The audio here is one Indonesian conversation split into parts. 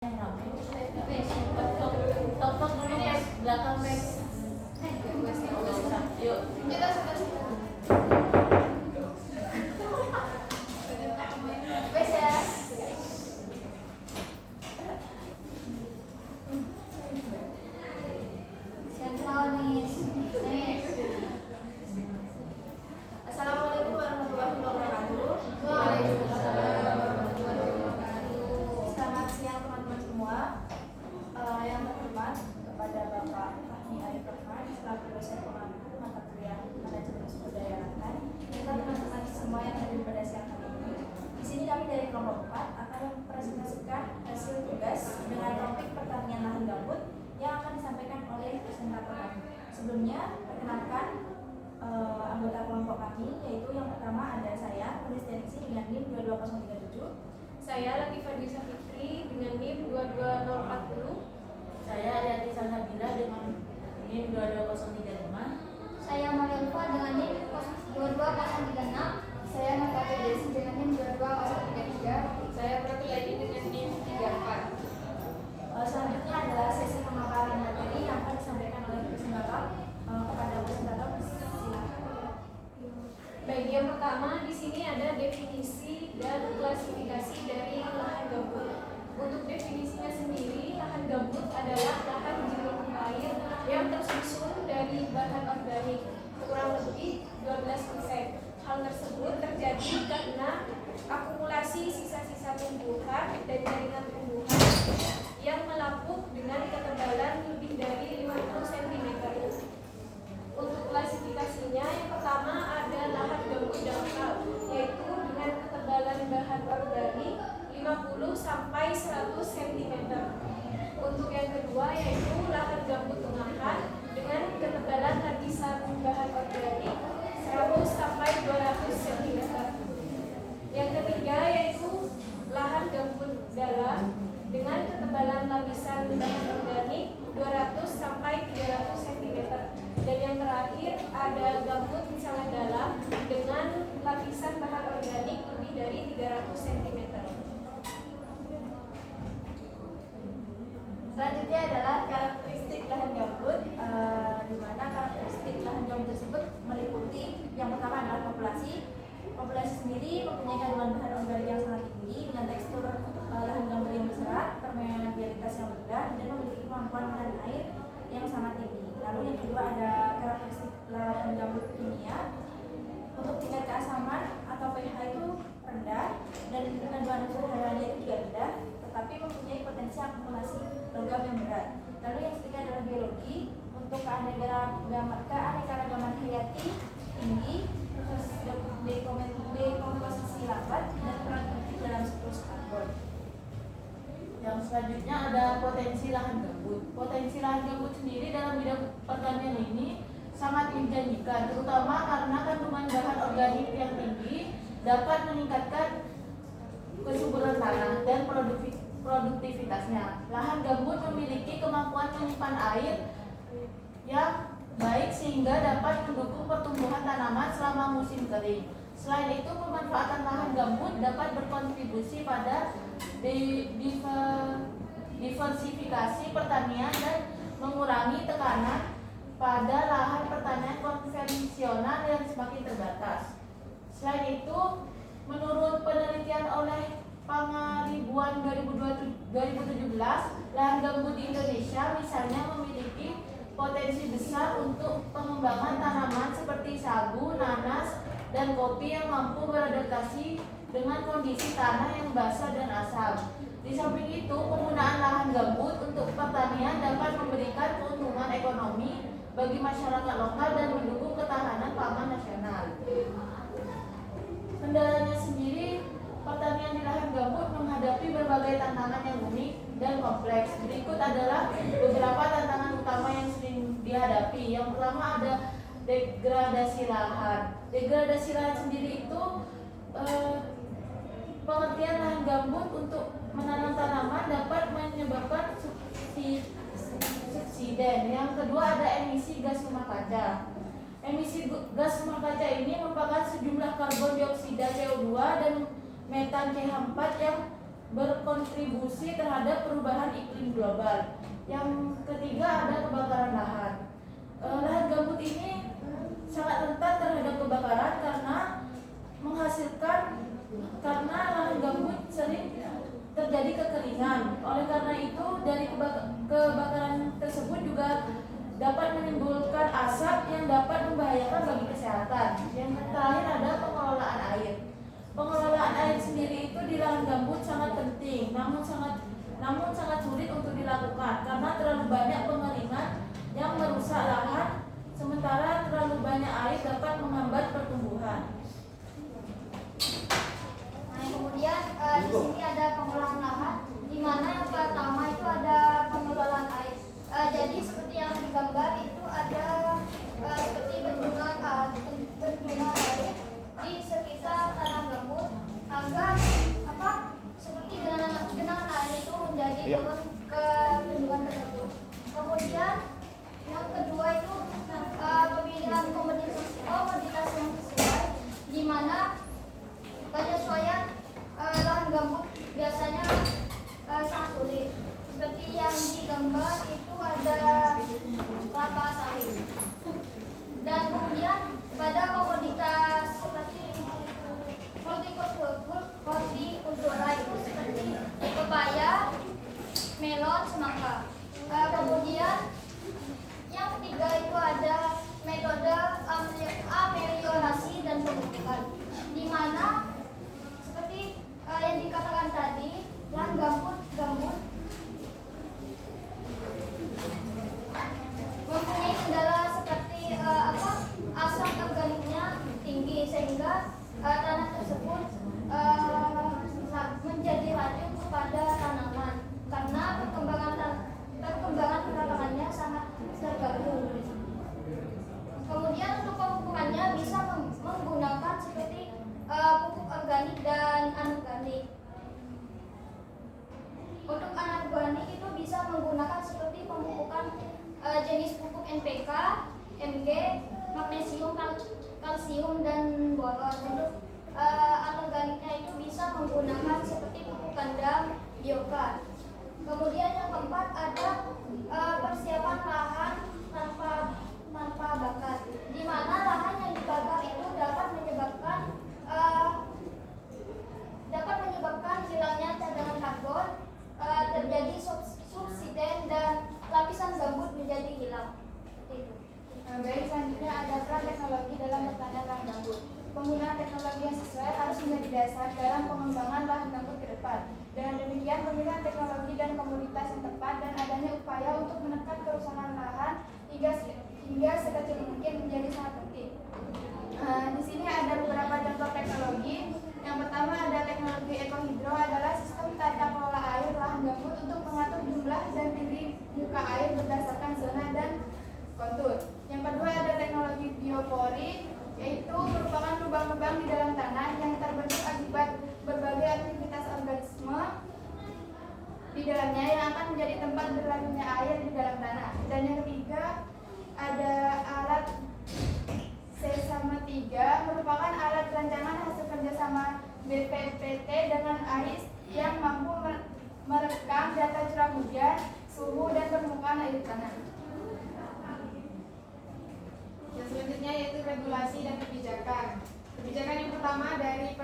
Topok dulu mas, belakang mas. Yuk. Assalamualaikum warahmatullahi wabarakatuh. Selamat siang teman-teman semua. Yang terhormat kepada Bapak Fahmi Arif Rahman selaku dosen pengampu mata kuliah manajemen sumber daya alam, serta teman-teman semua yang hadir pada siang hari ini. Di sini kami dari kelompok 4 akan mempresentasikan hasil tugas dengan topik pertanian lahan gambut yang akan disampaikan oleh presentator kami. Sebelumnya, perkenalkan anggota kelompok kami, yaitu yang pertama ada saya, penulis direksi dengan NIM 22037. Saya Latifah Disa Fitri dengan NIM 22040. Saya Ariati Salsabila dengan NIM 22035. Saya Marialfa dengan NIM 22036. Saya Natalia Desi dengan NIM 22033. Saya Pratiladi dengan NIM 34. Selanjutnya adalah sesi pemaparan materi yang akan disampaikan oleh presentator kepada presentator. Silakan. Baik, yang pertama di sini ada definisi dan klasifikasi dari lahan gambut. Untuk definisinya sendiri, lahan gambut adalah lahan jeruk air yang tersusun dari bahan organik kurang lebih 12%. Hal tersebut terjadi karena akumulasi sisa-sisa tumbuhan dan jaringan tumbuhan yang melapuk dengan ketebalan lebih dari 50 cm. Untuk klasifikasinya, yang pertama ada lahan gambut dangkal, yaitu dengan ketebalan bahan organik 50 sampai 100 cm. Untuk yang kedua yaitu lahan gambut tengahan dengan ketebalan lapisan bahan organik 100 sampai 200 cm. Yang ketiga yaitu lahan gambut dalam dengan ketebalan lapisan bahan organik 200 sampai 300 cm. Dan yang terakhir ada gambut misalnya dalam dengan lapisan bahan organik lebih dari 300 cm. Selanjutnya adalah karakteristik lahan gambut, di mana karakteristik lahan gambut tersebut meliputi yang pertama adalah populasi. Populasi sendiri mempunyai kandungan bahan organik yang sangat tinggi dengan tekstur lahan gambut yang berserat, permeabilitas yang rendah, dan memiliki kemampuan menahan air yang sangat tinggi. Lalu yang kedua ada karakteristik lahan gambut kimia. Untuk tingkat keasaman atau pH itu rendah dan kandungan unsur hariannya itu juga rendah, tetapi mempunyai potensi akumulasi logam yang berat. Lalu yang ketiga adalah biologi. Untuk keanekaragaman hayati tinggi, terus dekomposisi lambat, dan peran penting dalam siklus karbon. Yang selanjutnya ada potensi lahan gambut. Potensi lahan gambut sendiri dalam bidang pertanian ini sangat menjanjikan, terutama karena kandungan bahan organik yang tinggi dapat meningkatkan kesuburan tanah dan produktivitasnya. Lahan gambut memiliki kemampuan menyimpan air yang baik sehingga dapat mendukung pertumbuhan tanaman selama musim kering. Selain itu, pemanfaatan lahan gambut dapat berkontribusi pada diversifikasi pertanian dan mengurangi tekanan pada lahan pertanian konvensional yang semakin terbatas. Selain itu, menurut penelitian oleh Pangaribuan 2017, lahan gambut di Indonesia misalnya memiliki potensi besar untuk pengembangan tanaman seperti sagu, nanas, dan kopi yang mampu beradaptasi dengan kondisi tanah yang basah dan asam. Di samping itu, penggunaan lahan gambut untuk pertanian dapat memberikan keuntungan ekonomi bagi masyarakat lokal dan mendukung ketahanan pangan nasional. Kendalanya sendiri, pertanian di lahan gambut menghadapi berbagai tantangan yang unik dan kompleks. Berikut adalah beberapa tantangan utama yang sering dihadapi. Yang pertama ada degradasi lahan. Degradasi lahan sendiri itu pengertian lahan gambut untuk menanam tanaman dapat menyebabkan subsiden. Yang kedua ada emisi gas rumah kaca. Emisi gas rumah kaca ini merupakan sejumlah karbon dioksida CO2 dan metan CH4 yang berkontribusi terhadap perubahan iklim global. Yang ketiga ada kebakaran lahan. Lahan gambut ini sangat rentan terhadap kebakaran karena lahan gambut sering terjadi kekeringan. Oleh karena itu dari kebakaran tersebut juga dapat menimbulkan asap yang dapat membahayakan bagi kesehatan. Yang terakhir ada pengelolaan air. Pengelolaan air sendiri itu di lahan gambut sangat penting, namun sangat sulit untuk dilakukan karena terlalu banyak pengeringan yang merusak lahan, sementara terlalu banyak air dapat menghambat pertumbuhan. Nah, kemudian di sini ada pengolahan lahan, di mana yang pertama itu ada pengelolaan air. Jadi seperti yang digambar itu ada seperti bendungan air di sekitar tanah gambut agar seperti genangan air itu menjadi turun ke bendungan tersebut. Kemudian yang kedua itu pemilihan komoditas yang sesuai, di mana penyesuaian lahan gambut biasanya sangat sulit. Seperti yang digambar itu ada kelapa sawit. Dan kemudian pada komoditas seperti hortikultura itu seperti pepaya, melon, semangka. Kemudian yang ketiga itu ada metode ameliorasi dan pemupukan, di mana seperti yang dikatakan tadi, lahan gambut mempunyai kendala seperti asam organiknya tinggi sehingga tanah tersebut menjadi racun kepada tanaman karena perkembangan tanamannya sangat terganggu. Kemudian untuk pemupukannya bisa menggunakan seperti pupuk organik dan anorganik. Untuk anorganik itu bisa menggunakan seperti pemupukan jenis pupuk NPK, Mg, magnesium, kalsium, dan boron. Untuk anorganiknya itu bisa menggunakan seperti pupuk kandang, biogas. Kemudian yang keempat ada persiapan lahan tanpa bakar, di mana lahan yang dibakar itu dapat menyebabkan hilangnya cadangan karbon, terjadi subsiden dan lapisan gambut menjadi hilang. Baik, selanjutnya ada peran teknologi dalam pertanian lahan gambut. Penggunaan teknologi yang sesuai harus menjadi dasar dalam pengembangan lahan gambut ke depan. Dengan demikian, pemilihan teknologi dan komoditas yang tepat dan adanya upaya untuk menekan kerusakan lahan hingga sekecil mungkin menjadi sangat penting. Di sini ada beberapa contoh teknologi. Yang pertama ada teknologi ekohidro, adalah sistem tata kelola air lahan gambut untuk mengatur jumlah dan tinggi muka air berdasarkan zona dan kontur. Yang kedua ada teknologi biopori, yaitu merupakan lubang-lubang di dalam tanah yang terbentuk akibat berbagai aktivitas organisme di dalamnya yang akan menjadi tempat berlalunya air di dalam tanah. Dan yang ketiga ada alat C-3, merupakan alat rancangan hasil kerjasama BPPT dengan AIS yang mampu merekam data curah hujan, suhu, dan permukaan air tanah. Yang selanjutnya yaitu regulasi dan kebijakan. Kebijakan yang pertama dari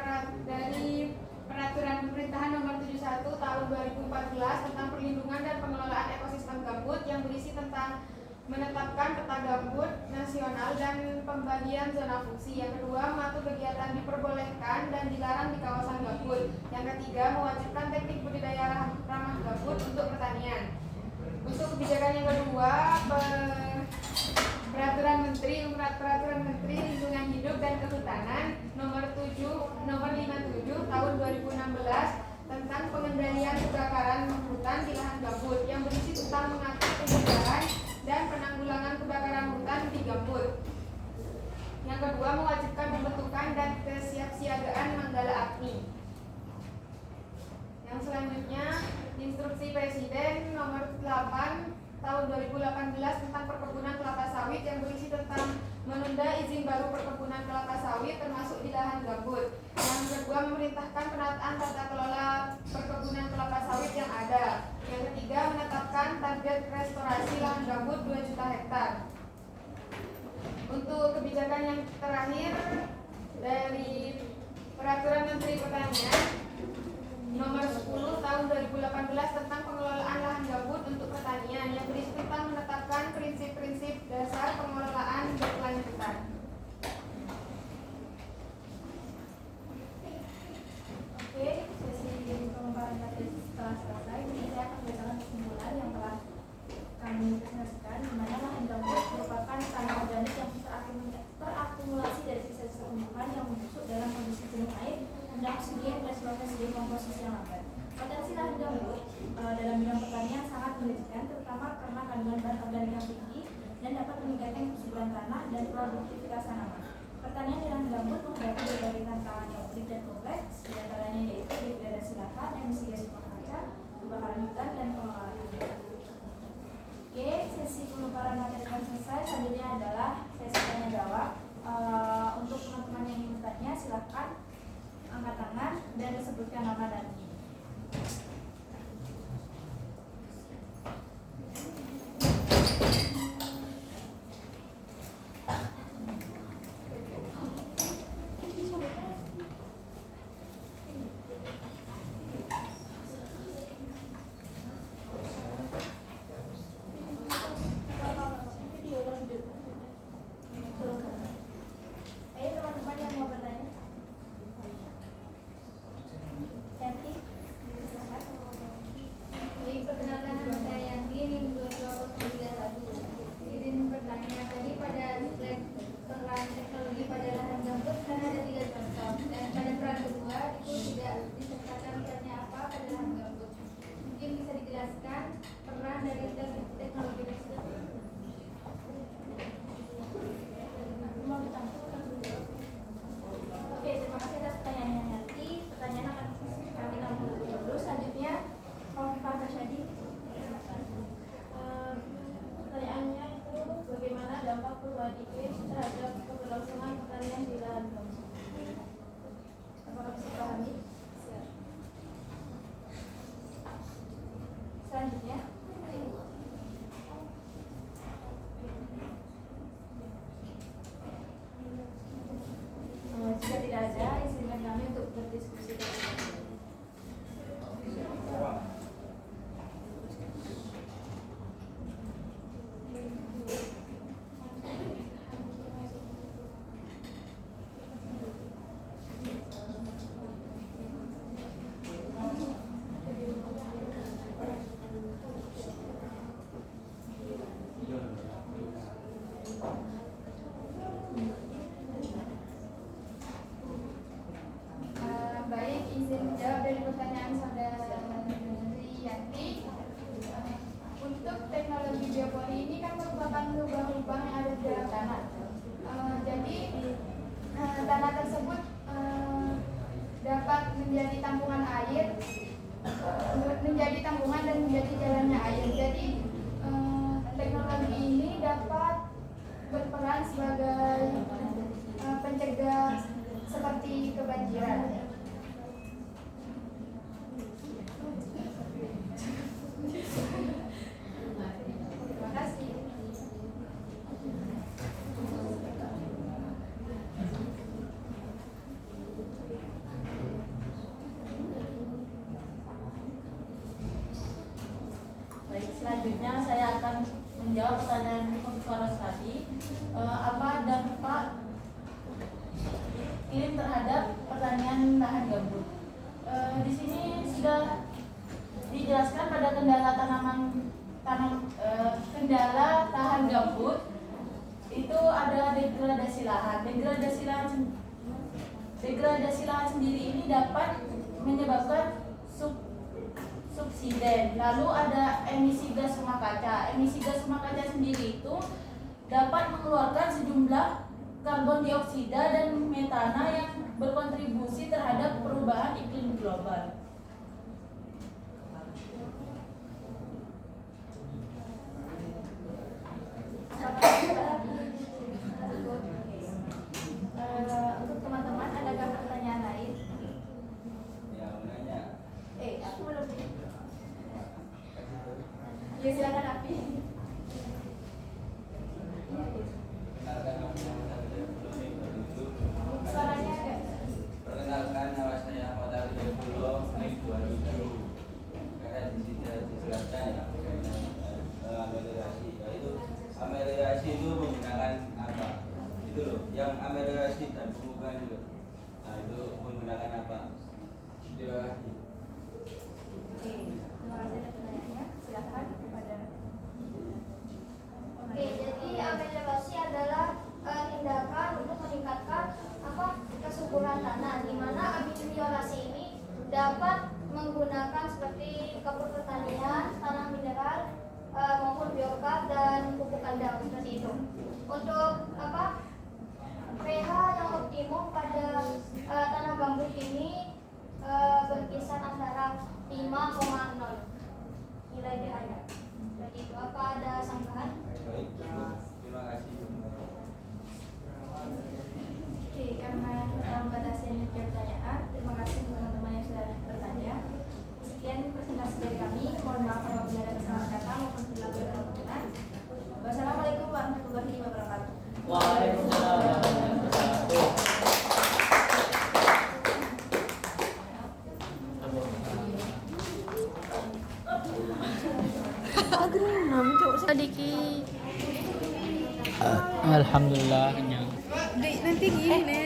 Peraturan Pemerintahan Nomor 71 Tahun 2014 tentang perlindungan dan pengelolaan ekosistem gambut yang berisi tentang menetapkan peta gambut nasional dan pembagian zona fungsi. Yang kedua, mengatur kegiatan diperbolehkan dan dilarang di kawasan gambut. Yang ketiga, mewajibkan teknik budidaya ramah gambut untuk pertanian. Untuk kebijakan yang kedua, Peraturan Menteri Lingkungan Hidup dan Kehutanan Nomor 57 Tahun 2016 tentang pengendalian kebakaran hutan di lahan gambut yang berisi tentang mengatur pencegahan dan penanggulangan kebakaran hutan di gambut. Yang kedua, mewajibkan pembentukan dan kesiapsiagaan manggala agni. Yang selanjutnya, Instruksi Presiden Nomor 8 Tahun 2018 tentang perkebunan kelapa sawit yang berisi tentang menunda izin baru perkebunan kelapa sawit termasuk di lahan gambut. Yang kedua, memerintahkan penataan tata kelola perkebunan gambut 2 juta hektar. Untuk kebijakan yang terakhir dari Peraturan Menteri Pertanian Nomor 10 Tahun 2018 tentang pengelolaan lahan gambut untuk pertanian yang berisi tentang menetapkan prinsip-prinsip dasar pengelolaan berkelanjutan. Oke, sesi pemaparan materi telah selesai. Ini saya akan membacakan kesimpulan yang telah kami presentasikan, di mana lahan gambut merupakan tanah organik yang terakumulasi dari sisa-sisa tumbuhan yang membusuk dalam kondisi jenuh air, rendah oksigen, dan proses dekomposisi yang lambat. Potensi lahan gambut dalam bidang pertanian sangat menjanjikan, terutama karena kandungan bahan organik yang tinggi dan dapat meningkatkan kesuburan tanah dan produktivitas tanaman. Pertanian di lahan gambut menghadapi berbagai tantangan yang unik dan kompleks, di antaranya yaitu degradasi lahan, emisi gas rumah kaca, kebakaran hutan, dan pengelolaan air. Oke, sesi pemaparan materi telah selesai. Selanjutnya adalah sesi tanya jawab. Untuk teman-teman yang ingin bertanya, silakan angkat tangan dan sebutkan nama dan NIM. Ayo teman-teman yang mau bertanya. Yanti, silakan. Baik, perkenalkan nama saya Yanti, NIM 2231. Izin bertanya, tadi pada slide tentang teknologi pada lahan gambut kan ada 3 contoh, dan pada peran kedua itu tidak disertakan perannya apa pada lahan gambut. Mungkin bisa dijelaskan peran dari teknologi tersebut. Mau ditampilkan dulu. Oke, terima kasih atas pertanyaannya Yanti. Pertanyaan akan kami tampilkan dulu. Selanjutnya, Pak Kasyadi. Pertanyaannya itu bagaimana dampak perubahan iklim terhadap keberlangsungan pertanian di lahan gambut? Apakah bisa dipahami? Selanjutnya, jika tidak ada, izinkan kami untuk berdiskusi. Baik, izin jawab dari pertanyaan saudara Menteri Yanti. Untuk teknologi biopori ini kan merupakan lubang-lubang yang ada di dalam tanah. Jadi tanah tersebut dapat menjadi tampungan air, menjadi tampungan dan menjadi jalannya air. Jadi teknologi ini dapat berperan sebagai pencegah seperti kebanjiran. Terima kasih. Baik, selanjutnya saya akan menjawab pertanyaan Prof. tadi. Apa dampak iklim terhadap pertanian lahan gambut? Di sini sudah dijelaskan pada kendala kendala lahan gambut itu ada degradasi lahan. Degradasi lahan sendiri ini dapat menyebabkan subsiden. Lalu ada emisi gas rumah kaca. Emisi gas rumah kaca sendiri itu dapat mengeluarkan sejumlah karbon dioksida dan metana yang berkontribusi terhadap perubahan iklim global. Untuk teman-teman, adakah pertanyaan lain? Aku belum. Ya, silakan Api. yang amelioratif dan pembukaan juga. Nah itu menggunakan apa? Terima kasih. Oke, terima kasih atas pertanyaannya. Silakan kepada. Oke, jadi ameliorasi adalah tindakan untuk meningkatkan kesuburan tanah, di mana ameliorasi ini dapat menggunakan seperti kapur pertanian, tanah mineral, maupun biokar dan pupuk kandang seperti itu. Untuk pH yang optimum pada tanah gambut ini berkisar antara 5,0 nilai pH-nya. Seperti itu. Apa ada sanggahan? Baik, terima kasih. Oke, karena kita membatasi pertanyaan, terima kasih untuk teman-teman yang sudah bertanya. Sekian presentasi dari kami. Mohon maaf apabila ada kesalahan kata maupun perilaku yang berkenan. Wassalamualaikum warahmatullahi wabarakatuh. Waalaikumsalam warahmatullahi wabarakatuh. Alhamdulillah kenyang. Nanti gini nih.